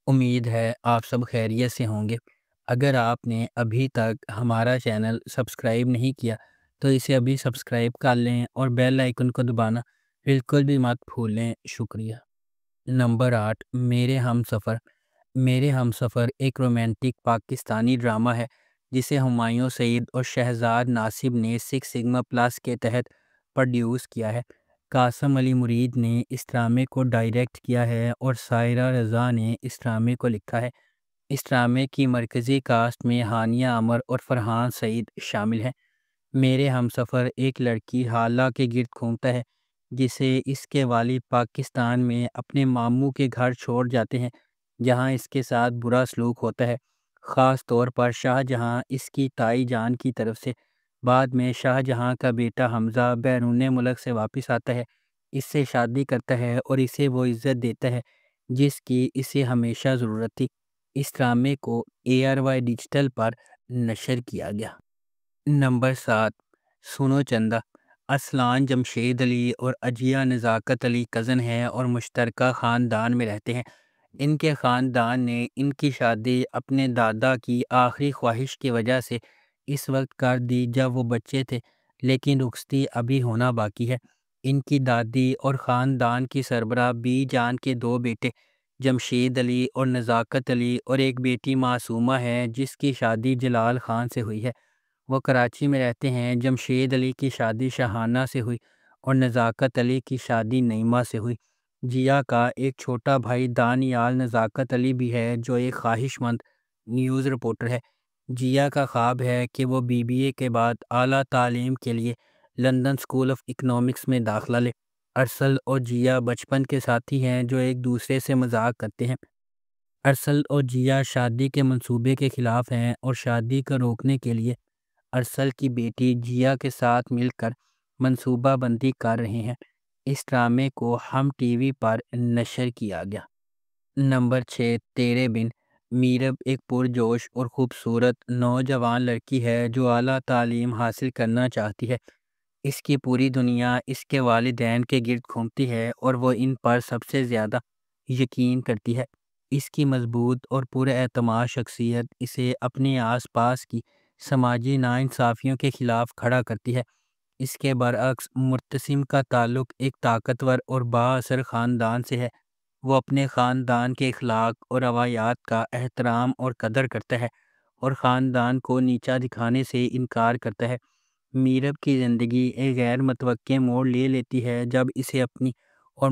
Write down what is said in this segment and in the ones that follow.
امید ہے آپ سب خیریت سے ہوں گے۔ اگر آپ نے ابھی تک ہمارا چینل سبسکرائب نہیں کیا تو اسے ابھی سبسکرائب کر لیں اور بیل آئیکن کو دبانا بالکل بھی مت بھولیں۔ شکریہ۔ نمبر 8، میرے ہم سفر۔ میرے ہم سفر ایک رومانٹک پاکستانی ڈرامہ ہے جسے ہمایوں سعید اور شہزاد ناصب نے 6 سگما پلس کے تحت پروڈیوس کیا ہے۔ قاسم علی مرید نے اس ڈرامے کو ڈائریکٹ کیا ہے اور سائرہ رضا نے اس ڈرامے کو لکھا ہے۔ اس ڈرامے کی مرکزی کاسٹ میں ہانیہ عمر اور فرحان سعید شامل ہیں۔ میرے ہم سفر ایک لڑکی حالہ کے گرد گھومتا ہے جسے اس کے والد پاکستان میں اپنے ماموں کے گھر چھوڑ جاتے ہیں، جہاں اس کے ساتھ برا سلوک ہوتا ہے، خاص طور پر شاہ جہاں اس کی تائی جان کی طرف سے۔ بعد میں شاہ جہاں کا بیٹا حمزہ بیرون ملک سے واپس آتا ہے، اس سے شادی کرتا ہے اور اسے وہ عزت دیتا ہے جس کی اسے ہمیشہ ضرورت تھی۔ اس ڈرامے کو ARY ڈیجیٹل پر نشر کیا گیا۔ نمبر 7، سنو چندہ۔ اصلان جمشید علی اور عجیہ نزاکت علی کزن ہیں اور مشترکہ خاندان میں رہتے ہیں۔ ان کے خاندان نے ان کی شادی اپنے دادا کی آخری خواہش کی وجہ سے اس وقت کر دی جب وہ بچے تھے، لیکن رخصتی ابھی ہونا باقی ہے۔ ان کی دادی اور خاندان کی سربراہ بی جان کے 2 بیٹے جمشید علی اور نزاکت علی اور ایک بیٹی معصومہ ہے جس کی شادی جلال خان سے ہوئی ہے۔ وہ کراچی میں رہتے ہیں۔ جمشید علی کی شادی شاہانہ سے ہوئی اور نزاکت علی کی شادی نعیمہ سے ہوئی۔ جیا کا ایک چھوٹا بھائی دانیال نزاکت علی بھی ہے جو ایک خواہش مند نیوز رپورٹر ہے۔ جیا کا خواب ہے کہ وہ BBA کے بعد اعلیٰ تعلیم کے لیے لندن اسکول آف اکنامکس میں داخلہ لے۔ ارسل اور جیا بچپن کے ساتھی ہیں جو ایک دوسرے سے مذاق کرتے ہیں۔ ارسل اور جیا شادی کے منصوبے کے خلاف ہیں اور شادی کو روکنے کے لیے ارسل کی بیٹی جیا کے ساتھ مل کر منصوبہ بندی کر رہے ہیں۔ اس ڈرامے کو ہم ٹی وی پر نشر کیا گیا۔ نمبر 6، تیرے بن۔ میرب ایک پرجوش اور خوبصورت نوجوان لڑکی ہے جو اعلیٰ تعلیم حاصل کرنا چاہتی ہے۔ اس کی پوری دنیا اس کے والدین کے گرد گھومتی ہے اور وہ ان پر سب سے زیادہ یقین کرتی ہے۔ اس کی مضبوط اور پر اعتماد شخصیت اسے اپنے آس پاس کی سماجی ناانصافیوں کے خلاف کھڑا کرتی ہے۔ اس کے برعکس مرتسم کا تعلق ایک طاقتور اور بااثر خاندان سے ہے۔ وہ اپنے خاندان کے اخلاق اور روایات کا احترام اور قدر کرتا ہے اور خاندان کو نیچا دکھانے سے انکار کرتا ہے۔ میرب کی زندگی ایک غیر متوقع موڑ لے لیتی ہے جب اسے اپنی اور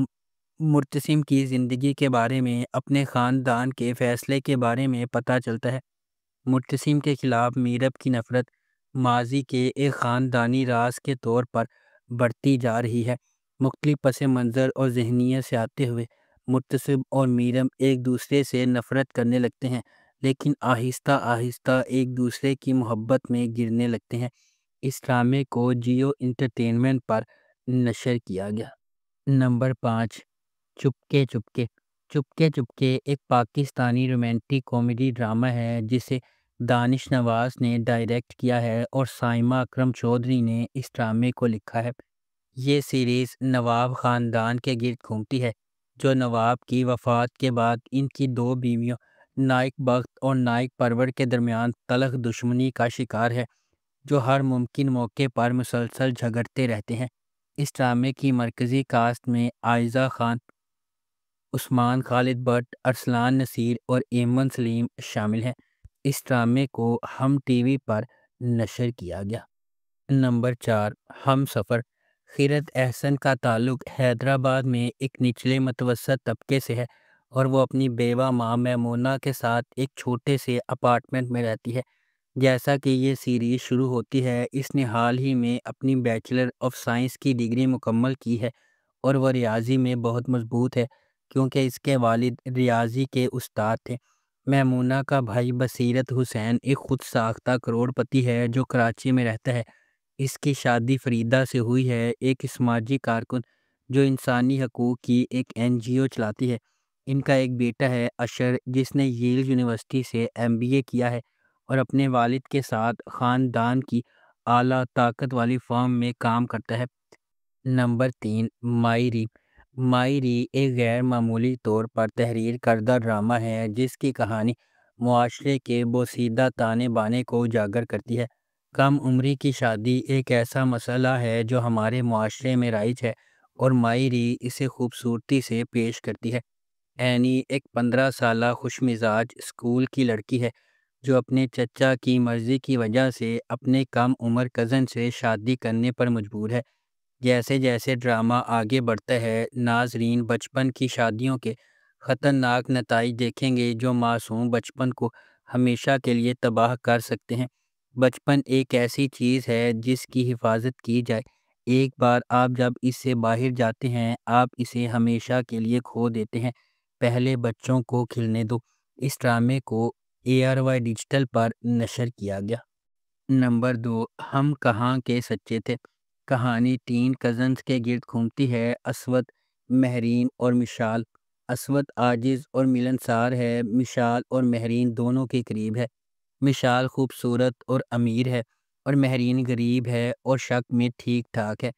مرتسم کی زندگی کے بارے میں اپنے خاندان کے فیصلے کے بارے میں پتہ چلتا ہے۔ مرتسم کے خلاف میرب کی نفرت ماضی کے ایک خاندانی راز کے طور پر بڑھتی جا رہی ہے۔ مختلف پس منظر اور ذہنیت سے آتے ہوئے مرتسم اور میرب ایک دوسرے سے نفرت کرنے لگتے ہیں، لیکن آہستہ آہستہ ایک دوسرے کی محبت میں گرنے لگتے ہیں۔ اس ڈرامے کو جیو انٹرٹینمنٹ پر نشر کیا گیا۔ نمبر 5، چپکے چپکے۔ چپکے چپکے ایک پاکستانی رومانٹک کامیڈی ڈرامہ ہے جسے دانش نواز نے ڈائریکٹ کیا ہے اور سائمہ اکرم چودھری نے اس ڈرامے کو لکھا ہے۔ یہ سیریز نواب خاندان کے گرد گھومتی ہے جو نواب کی وفات کے بعد ان کی 2 بیویوں نائک بخت اور نائک پرور کے درمیان تلخ دشمنی کا شکار ہے، جو ہر ممکن موقع پر مسلسل جھگڑتے رہتے ہیں۔ اس ڈرامے کی مرکزی کاسٹ میں عائزہ خان، عثمان خالد بٹ، ارسلان نصیر اور ایمن سلیم شامل ہیں۔ اس ڈرامے کو ہم ٹی وی پر نشر کیا گیا۔ نمبر 4، ہم سفر۔ خیرت احسن کا تعلق حیدرآباد میں ایک نچلے متوسط طبقے سے ہے اور وہ اپنی بیوہ ماں میمونہ کے ساتھ ایک چھوٹے سے اپارٹمنٹ میں رہتی ہے۔ جیسا کہ یہ سیریز شروع ہوتی ہے، اس نے حال ہی میں اپنی بیچلر آف سائنس کی ڈگری مکمل کی ہے اور وہ ریاضی میں بہت مضبوط ہے کیونکہ اس کے والد ریاضی کے استاد تھے۔ میمونہ کا بھائی بصیرت حسین ایک خود ساختہ کروڑ پتی ہے جو کراچی میں رہتا ہے۔ اس کی شادی فریدہ سے ہوئی ہے، ایک سماجی کارکن جو انسانی حقوق کی ایک NGO چلاتی ہے۔ ان کا ایک بیٹا ہے اشر جس نے ییل یونیورسٹی سے MBA کیا ہے اور اپنے والد کے ساتھ خاندان کی اعلیٰ طاقت والی فرم میں کام کرتا ہے۔ نمبر 3، مائی ریم۔ ماہری ایک غیر معمولی طور پر تحریر کردہ ڈرامہ ہے جس کی کہانی معاشرے کے بوسیدہ تانے بانے کو اجاگر کرتی ہے۔ کم عمری کی شادی ایک ایسا مسئلہ ہے جو ہمارے معاشرے میں رائج ہے اور ماہری اسے خوبصورتی سے پیش کرتی ہے۔ اینی ایک 15 سالہ خوش مزاج اسکول کی لڑکی ہے جو اپنے چچا کی مرضی کی وجہ سے اپنے کم عمر کزن سے شادی کرنے پر مجبور ہے۔ جیسے جیسے ڈرامہ آگے بڑھتا ہے، ناظرین بچپن کی شادیوں کے خطرناک نتائج دیکھیں گے جو معصوم بچپن کو ہمیشہ کے لیے تباہ کر سکتے ہیں۔ بچپن ایک ایسی چیز ہے جس کی حفاظت کی جائے، ایک بار آپ جب اس سے باہر جاتے ہیں آپ اسے ہمیشہ کے لیے کھو دیتے ہیں۔ پہلے بچوں کو کھلنے دو۔ اس ڈرامے کو ARY ڈیجیٹل پر نشر کیا گیا۔ نمبر 2، ہم کہاں کے سچے تھے۔ کہانی 3 کزنز کے گرد گھومتی ہے، اسود، مہرین اور مشال۔ اسود عاجز اور ملنسار ہے، مشال اور مہرین دونوں کے قریب ہے۔ مشال خوبصورت اور امیر ہے اور مہرین غریب ہے اور شک میں ٹھیک ٹھاک ہے۔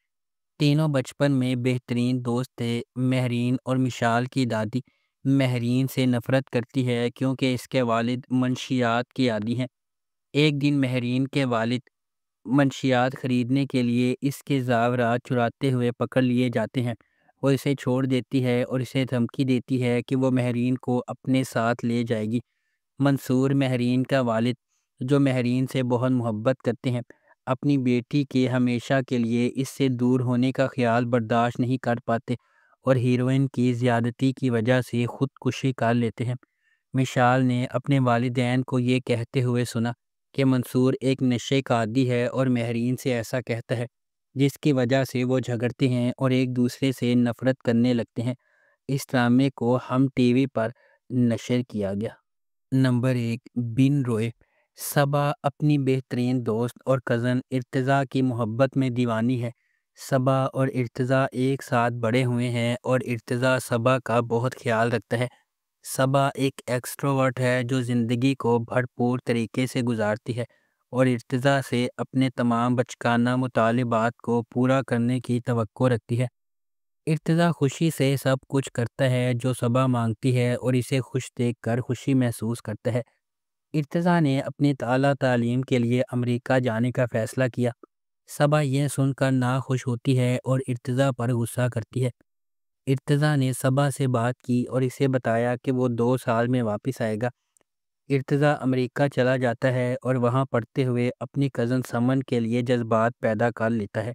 تینوں بچپن میں بہترین دوست تھے۔ مہرین اور مشال کی دادی مہرین سے نفرت کرتی ہے کیونکہ اس کے والد منشیات کی عادی ہیں۔ ایک دن مہرین کے والد منشیات خریدنے کے لیے اس کے زاورات چراتے ہوئے پکڑ لیے جاتے ہیں۔ وہ اسے چھوڑ دیتی ہے اور اسے دھمکی دیتی ہے کہ وہ مہرین کو اپنے ساتھ لے جائے گی۔ منصور، مہرین کا والد، جو مہرین سے بہت محبت کرتے ہیں، اپنی بیٹی کے ہمیشہ کے لیے اس سے دور ہونے کا خیال برداشت نہیں کر پاتے اور ہیروئن کی زیادتی کی وجہ سے خودکشی کر لیتے ہیں۔ مشال نے اپنے والدین کو یہ کہتے ہوئے سنا کہ منصور ایک نشے کا عادی ہے اور مہرین سے ایسا کہتا ہے، جس کی وجہ سے وہ جھگڑتے ہیں اور ایک دوسرے سے نفرت کرنے لگتے ہیں۔ اس ڈرامے کو ہم ٹی وی پر نشر کیا گیا۔ نمبر 1، بن روئے۔ صبا اپنی بہترین دوست اور کزن ارتضیٰ کی محبت میں دیوانی ہے۔ صبا اور ارتضیٰ ایک ساتھ بڑے ہوئے ہیں اور ارتضیٰ صبا کا بہت خیال رکھتا ہے۔ صبا ایک ایکسٹروورٹ ہے جو زندگی کو بھرپور طریقے سے گزارتی ہے اور ارتضیٰ سے اپنے تمام بچگانہ مطالبات کو پورا کرنے کی توقع رکھتی ہے۔ ارتضیٰ خوشی سے سب کچھ کرتا ہے جو صبا مانگتی ہے اور اسے خوش دیکھ کر خوشی محسوس کرتا ہے۔ ارتضیٰ نے اپنی اعلیٰ تعلیم کے لیے امریکہ جانے کا فیصلہ کیا۔ صبا یہ سن کر ناخوش ہوتی ہے اور ارتضیٰ پر غصہ کرتی ہے۔ ارتضیٰ نے صبا سے بات کی اور اسے بتایا کہ وہ 2 سال میں واپس آئے گا۔ ارتضیٰ امریکہ چلا جاتا ہے اور وہاں پڑھتے ہوئے اپنی کزن سمن کے لیے جذبات پیدا کر لیتا ہے۔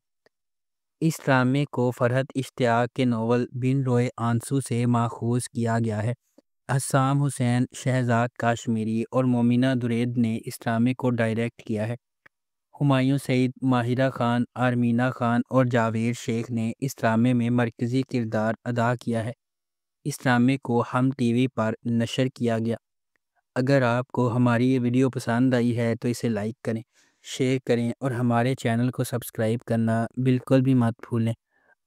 اس ڈرامے کو فرحت اشتیاق کے ناول بن روئے آنسو سے ماخوذ کیا گیا ہے۔ حسام حسین، شہزاد کاشمیری اور مومنہ درید نے اس ڈرامے کو ڈائریکٹ کیا ہے۔ ہمایوں سعید، ماہرہ خان، آرمینہ خان اور جاوید شیخ نے اس ڈرامے میں مرکزی کردار ادا کیا ہے۔ اس ڈرامے کو ہم ٹی وی پر نشر کیا گیا۔ اگر آپ کو ہماری یہ ویڈیو پسند آئی ہے تو اسے لائک کریں، شیئر کریں اور ہمارے چینل کو سبسکرائب کرنا بالکل بھی مت بھولیں۔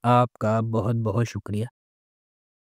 آپ کا بہت بہت شکریہ۔